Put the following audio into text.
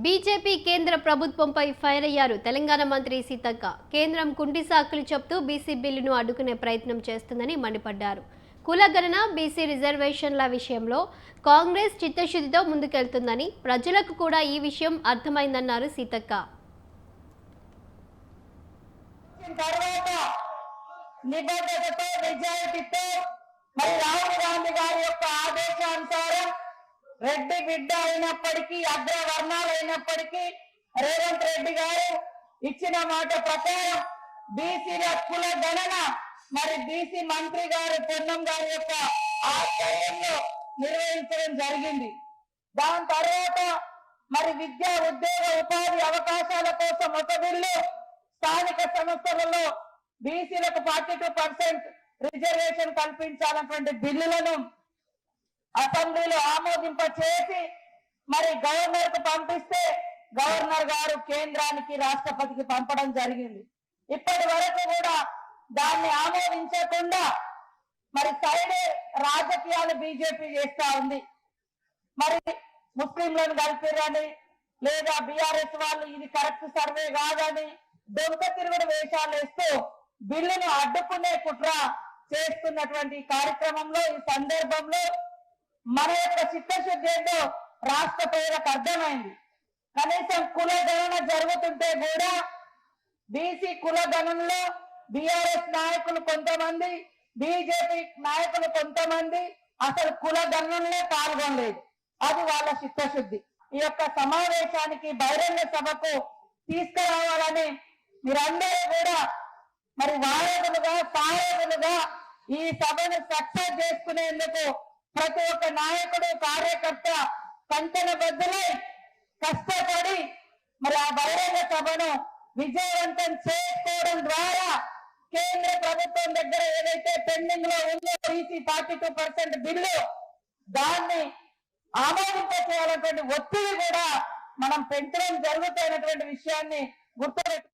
BJP కేంద్ర ప్రభుత్వంపై fire అయ్యారు తెలంగాణ మంత్రి సీతక్క. కేంద్రం కుంటి సాకులు చెప్తూ బీసీ బిల్లును అడ్డుకునే ప్రయత్నం చేస్తుందని మండిపడ్డారు. కులగణన, బీసీ రిజర్వేషన్ల విషయంలో కాంగ్రెస్ చిత్తశుద్ధితో ముందుకెళ్తుందని, ప్రజలకు కూడా ఈ విషయం అర్థమైందన్నారు సీతక్క. రెడ్డి బిడ్డ అయినప్పటికీ, అగ్రవర్ణాలైనప్పటికీ రేవంత్ రెడ్డి గారు ఇచ్చిన మాట ప్రకారం బీసీల కుల గణన మరి బీసీ మంత్రి గారు పొన్నం గారి యొక్క ఆధ్వర్యంలో నిర్వహించడం జరిగింది. దాని తర్వాత మరి విద్యా, ఉద్యోగ, ఉపాధి అవకాశాల కోసం ఒక బిల్లు, స్థానిక సంస్థలలో బీసీలకు 42% రిజర్వేషన్ కల్పించాలన్నటువంటి బిల్లులను అసెంబ్లీలో ఆమోదింప చేసి మరి గవర్నర్ కు పంపిస్తే గవర్నర్ గారు కేంద్రానికి, రాష్ట్రపతికి పంపడం జరిగింది. ఇప్పటి వరకు కూడా దాన్ని ఆమోదించకుండా మరి సైడ్ రాజకీయాలు బీజేపీ చేస్తా ఉంది. మరి ముస్లింలను కలిపిరని, లేదా బీఆర్ఎస్ వాళ్ళు ఇది కరెక్ట్ సర్వే కాదని దొంగ తిరుగుడు వేషాలు వేస్తూ బిల్లును అడ్డుకునే కుట్ర చేస్తున్నటువంటి కార్యక్రమంలో, ఈ సందర్భంలో మన యొక్క చిత్తశుద్ధి ఏంటో రాష్ట్ర ప్రజలకు అర్థమైంది. కనీసం కుల గణన జరుగుతుంటే కూడా బీసీ కుల గణనలో బీఆర్ఎస్ నాయకులు కొంతమంది, బీజేపీ నాయకులు కొంతమంది అసలు కుల గణనలో పాల్గొనలేదు. అది వాళ్ళ చిత్తశుద్ధి. ఈ యొక్క సమావేశానికి, బహిరంగ సభకు తీసుకురావాలని మీరందరూ కూడా మరి వారధులుగా, సారథులుగా ఈ సభను సక్సెస్ చేసుకునేందుకు ప్రతి ఒక్క నాయకుడు, కార్యకర్త కంకణబద్ధులై కష్టపడి మరి ఆ బహిరంగ సభను విజయవంతం చేసుకోవడం ద్వారా కేంద్ర ప్రభుత్వం దగ్గర ఏదైతే పెండింగ్ లో ఉందో బీసీ 42% బిల్లు, దాన్ని ఆమోదింప చేయాలన్నటువంటి ఒత్తిడి కూడా మనం పెంచడం జరుగుతున్నటువంటి విషయాన్ని గుర్తుపెట్టు.